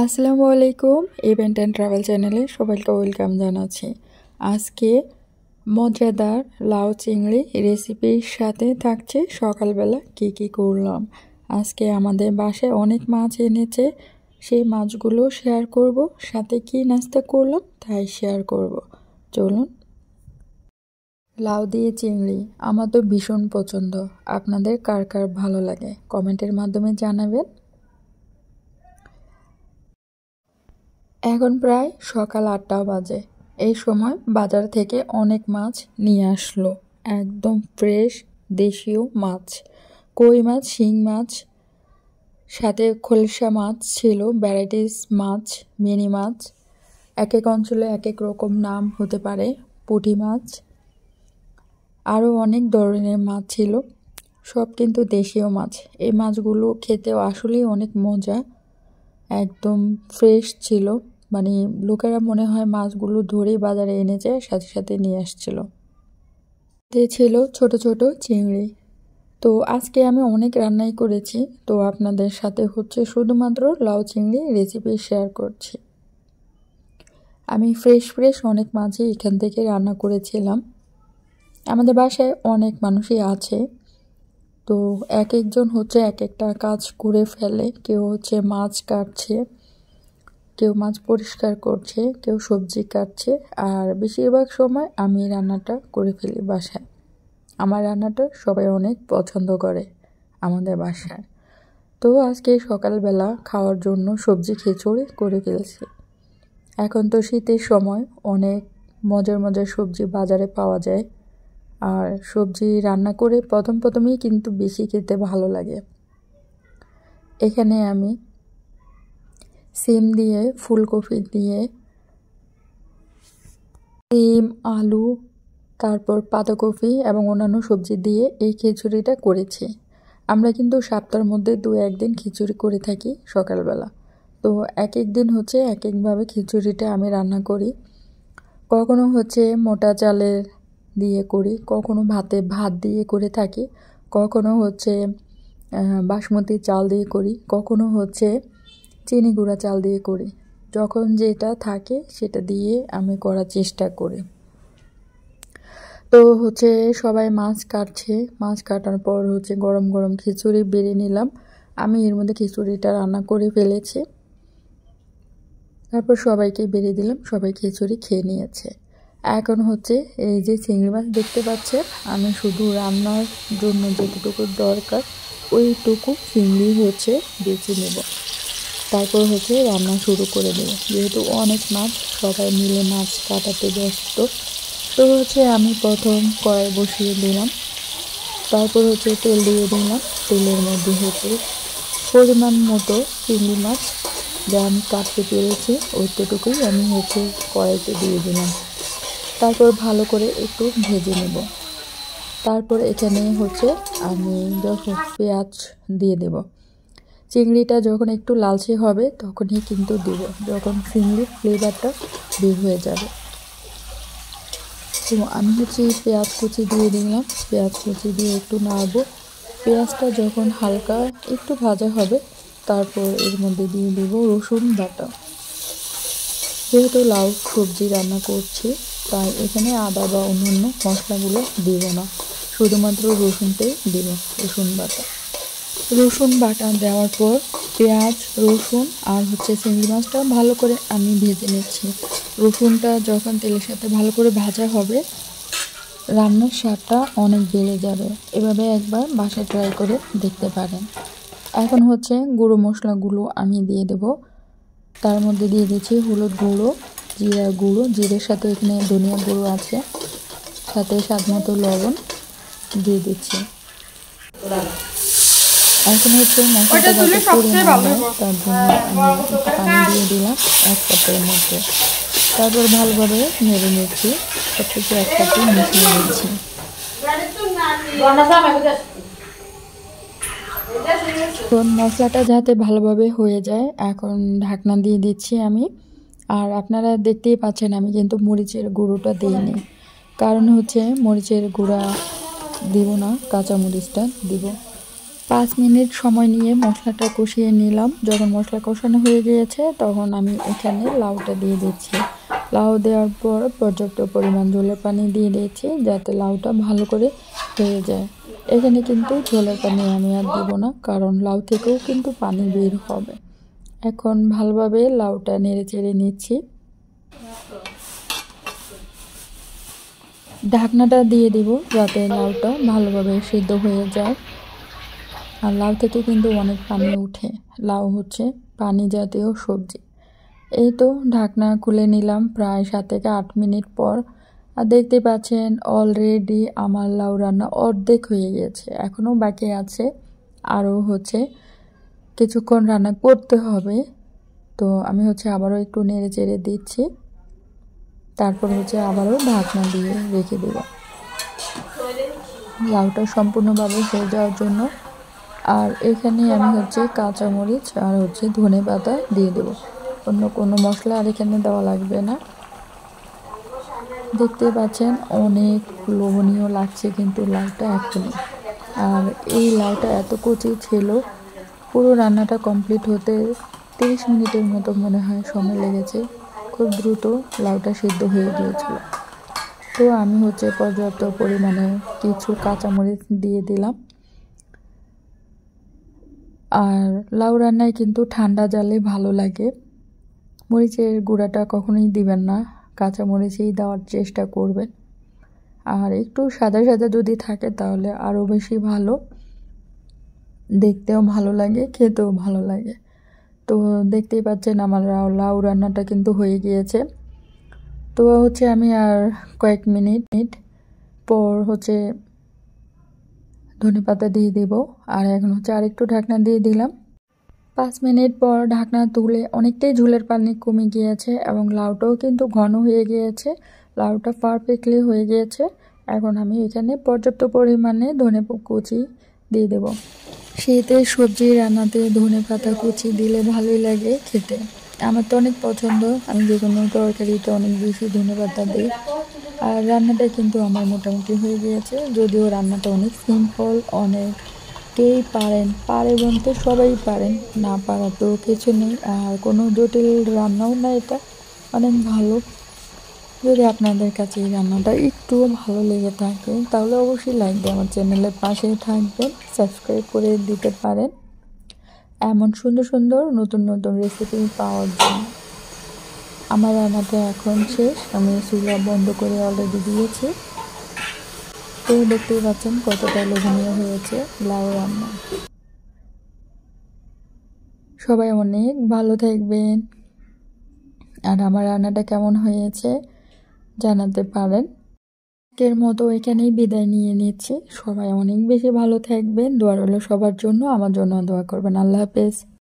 আসসালামু আলাইকুম। Event and travel চ্যানেলে সবাইকে ওয়েলকাম জানাচ্ছি। আজকে মজাদার লাউ চিংড়ি রেসিপির সাথে থাকছে সকালবেলা কি করলাম। আজকে আমাদের বাসায় অনেক মাছ এনেছে, সেই মাছগুলো শেয়ার করব, সাথে কি নাস্তা করলাম তাই শেয়ার করব। চলুন। লাউ দিয়ে চিংড়ি আমার তো ভীষণ পছন্দ। আপনাদের কার কার ভালো লাগে কমেন্টের মাধ্যমে জানাবেন। এখন প্রায় সকাল 8টা বাজে। এই সময় বাজার থেকে অনেক মাছ নিয়ে আসলো, একদম ফ্রেশ দেশীয় মাছ, কই মাছ, শিং মাছ, সাথে খলসা মাছ ছিল, ভ্যারাইটিস মাছ, মিনি মাছ, এক এক অঞ্চলে এক এক রকম নাম হতে পারে, পুঁটি মাছ, আরও অনেক ধরনের মাছ ছিল, সব কিন্তু দেশীয় মাছ। এই মাছগুলো খেতেও আসলেই অনেক মজা, একদম ফ্রেশ ছিল। মানে লোকেরা মনে হয় মাছগুলো ধরেই বাজারে এনেছে, সাথে সাথে নিয়ে আসছিল। এতে ছিল ছোট ছোট চিংড়ি। তো আজকে আমি অনেক রান্নাই করেছি, তো আপনাদের সাথে শুধুমাত্র লাউ চিংড়ি রেসিপি শেয়ার করছি। আমি ফ্রেশ অনেক মাছই এখান থেকে রান্না করেছিলাম। আমাদের বাসায় অনেক মানুষই আছে, তো এক একজন এক একটা কাজ করে ফেলে। কেউ মাছ কাটছে, কেউ মাছ পরিষ্কার করছে, কেউ সবজি কাটছে, আর বেশিরভাগ সময় আমি রান্নাটা করে ফেলি বাসায়। আমার রান্নাটা সবাই অনেক পছন্দ করে আমাদের বাসায়। তো আজকে সকালবেলা খাওয়ার জন্য সবজি খিচুড়ি করে ফেলছি। এখন তো শীতের সময়, অনেক মজার সবজি বাজারে পাওয়া যায়, আর সবজি রান্না করে প্রথমেই কিন্তু বেশি খেতে ভালো লাগে। এখানে আমি সিম দিয়ে, ফুলকপি দিয়ে, সিম, আলু, তারপর পাতাকপি এবং অন্যান্য সবজি দিয়ে এই খিচুড়িটা করেছি। আমরা কিন্তু সপ্তাহের মধ্যে 2-1 দিন খিচুড়ি করে থাকি সকালবেলা। তো এক এক দিন এক একভাবে খিচুড়িটা আমি রান্না করি। কখনো মোটা চালের দিয়ে করি, কখনো ভাত দিয়ে করে থাকি, কখনো বাসমতি চাল দিয়ে করি, কখনো চিনি গুঁড়া চাল দিয়ে করি। যখন যেটা থাকে সেটা দিয়ে আমি করার চেষ্টা করি। তো সবাই মাছ কাটছে, মাছ কাটার পর গরম গরম খিচুড়ি বেড়ে নিলাম। আমি এর মধ্যে খিচুড়িটা রান্না করে ফেলেছি, তারপর সবাইকে বেড়ে দিলাম, সবাই খিচুড়ি খেয়ে নিয়েছে। এখন এই যে চিংড়ি মাছ দেখতে পাচ্ছেন, আমি শুধু রান্নার জন্য যেটুকু দরকার ওইটুকু চিংড়ি বেছে নেব, তারপর রান্না শুরু করে দেব। যেহেতু অনেক মাছ, সবাই মিলে মাছ কাটাতে ব্যস্ত। তো আমি প্রথম কড়াই বসিয়ে দিলাম, তারপর তেল দিয়ে দিলাম। তেলের মধ্যে পরিমাণ মতো চিংড়ি মাছ যা আমি কাটতে পেরেছি ওইটুকুই আমি কড়াইতে দিয়ে দিলাম। তারপর ভালো করে একটু ভেজে নেব। তারপর এখানে আমি যখন পেঁয়াজ দিয়ে দেব, চিংড়িটা যখন একটু লালচে হবে তখনই কিন্তু দেব, যখন চিংড়ির ফ্লেভারটা বের হয়ে যাবে। তো আমি পেঁয়াজ কুচি দিয়ে দিলাম, পেঁয়াজ কুচি দিয়ে একটু নাড়বো। পেঁয়াজটা যখন হালকা একটু ভাজা হবে তারপর এর মধ্যে দিয়ে দেব রসুন বাটা। যেহেতু লাউ সবজি রান্না করছি তাই এখানে আদা বা অন্যান্য মশলাগুলো দেব না, শুধুমাত্র রসুনটাই দেব, রসুন বাটা। রসুন বাটা দেওয়ার পর পেঁয়াজ, রসুন আর চিংড়ি মাছটা ভালো করে আমি ভেজে নিচ্ছি। রসুনটা যখন তেলের সাথে ভালো করে ভাজা হবে রান্নার স্বাদটা অনেক বেড়ে যাবে। এভাবে একবার বাসায় ট্রাই করে দেখতে পারেন। এখন গুঁড়ো মশলাগুলো আমি দিয়ে দেব। তার মধ্যে দিয়ে দিচ্ছি হলুদ গুঁড়ো, জিরা গুঁড়ো, জিরের সাথে এখানে ধনিয়া গুঁড়ো আছে, সাথে স্বাদ মতো লবণ দিয়ে দিচ্ছি। এখন মশলাটা যাতে পুড়ে না হয় তার জন্য আমি একটু পানি দিয়ে দিলাম 1 কাপের মতো। তারপর ভালোভাবে নেড়ে নিচ্ছি, সবকিছু একসাথে মিশিয়ে নিচ্ছি। মশলাটা যাতে ভালোভাবে হয়ে যায়, এখন ঢাকনা দিয়ে দিচ্ছি আমি। আর আপনারা দেখতেই পাচ্ছেন আমি কিন্তু মরিচের গুঁড়োটা দিইনি, কারণ মরিচের গুঁড়া দিব না, কাঁচা মরিচটা দিব। 5 মিনিট সময় নিয়ে মশলাটা কষিয়ে নিলাম। যখন মশলা কষানো হয়ে গিয়েছে তখন আমি এখানে লাউটা দিয়ে দিচ্ছি। লাউ দেওয়ার পর পর্যাপ্ত পরিমাণ ঝোলের পানি দিয়ে দিয়েছি যাতে লাউটা ভালো করে হয়ে যায়। এখানে কিন্তু ঝোলের পানি আমি আর দিব না, কারণ লাউ থেকেও কিন্তু পানি বের হবে। এখন ভালোভাবে লাউটা নেড়ে চেড়ে নিচ্ছি। ঢাকনাটা দিয়ে দিব যাতে লাউটা ভালোভাবে সিদ্ধ হয়ে যায়। আর লাউ থেকে কিন্তু অনেক পানি উঠে, লাউ হচ্ছে পানি জাতীয় সবজি। এই তো ঢাকনা খুলে নিলাম প্রায় 7 থেকে 8 মিনিট পর। আর দেখতে পাচ্ছেন অলরেডি আমার লাউ রান্না অর্ধেক হয়ে গেছে, এখনও বাকি আছে, আরও হচ্ছে কিছুক্ষণ রান্না করতে হবে। তো আমি হচ্ছে আবারও একটু নেড়ে চেড়ে দিচ্ছি, তারপর হচ্ছে আবারও ঢাকনা দিয়ে রেখে দেব লাউটা সম্পূর্ণভাবে হয়ে যাওয়ার জন্য। আর এখানে আমি হচ্ছে কাঁচামরিচ আর হচ্ছে ধনেপাতা দিয়ে দেব, অন্য কোনো মশলা আর এখানে দেওয়া লাগবে না। দেখতে পাচ্ছেন অনেক লোভনীয় লাগছে কিন্তু লাউটা এখনই। আর এই লাউটা এত কচি ছিল, পুরো রান্নাটা কমপ্লিট হতে 30 মিনিটের মতো মনে হয় সময় লেগেছে। খুব দ্রুত লাউটা সিদ্ধ হয়ে গিয়েছিল। তো আমি হচ্ছে পর্যাপ্ত পরিমাণে কিছু কাঁচামরিচ দিয়ে দিলাম। আর লাউ রান্নায় কিন্তু ঠান্ডা জালে ভালো লাগে, মরিচের গুঁড়াটা কখনোই দিবেন না, কাঁচামরিচেই দেওয়ার চেষ্টা করবেন। আর একটু সাদা সাদা যদি থাকে তাহলে আরও বেশি ভালো, দেখতেও ভালো লাগে, খেতেও ভালো লাগে। তো দেখতেই পাচ্ছেন আমার লাউ রান্নাটা কিন্তু হয়ে গিয়েছে। তো হচ্ছে আমি আর কয়েক মিনিট পর হচ্ছে ধনেপাতা দিয়ে দেব। আর এখন হচ্ছে আরেকটু ঢাকনা দিয়ে দিলাম। 5 মিনিট পর ঢাকনা তুলে অনেকটাই ঝোলের পানি কমে গিয়েছে এবং লাউটাও কিন্তু ঘন হয়ে গিয়েছে, লাউটা পারফেক্টলি হয়ে গিয়েছে। এখন আমি এখানে পর্যাপ্ত পরিমাণে ধনে কুচি দিয়ে দেব। শীতের সবজি রান্নাতে ধনে পাতা কুচি দিলে ভালোই লাগে খেতে, আমার তো অনেক পছন্দ। আমি যে কোনো তরকারিতে অনেক বেশি ধনে পাতা দিই। আর রান্নাটা কিন্তু আমার মোটামুটি হয়ে গিয়েছে, যদিও রান্নাটা অনেক সিম্পল, অনেকেই পারে বলতে সবাই পারেন, না পারা তো কিছু নেই। আর কোনো জটিল রান্নাও না, এটা অনেক ভালো। যদি আপনাদের কাছে এই রান্নাটা একটুও ভালো লেগে থাকে তাহলে অবশ্যই লাইক দিয়ে আমার চ্যানেলের পাশেই থাকবেন, সাবস্ক্রাইব করে দিতে পারেন এমন সুন্দর সুন্দর নতুন নতুন রেসিপি পাওয়ার জন্য। আমার রান্নাটা এখন শেষ, আমি চুলা বন্ধ করে অলরেডি দিয়েছি। তো দেখতেই পাচ্ছেন কতটা লোভনীয় হয়েছে লাউ রান্না। সবাই অনেক ভালো থাকবেন, আর আমার রান্নাটা কেমন হয়েছে জানাতে পারেন। আজকের মতো এখানেই বিদায় নিয়ে নিচ্ছি। সবাই অনেক বেশি ভালো থাকবেন, দোয়া রইল সবার জন্য, আমার জন্য দোয়া করবেন। আল্লাহ হাফেজ।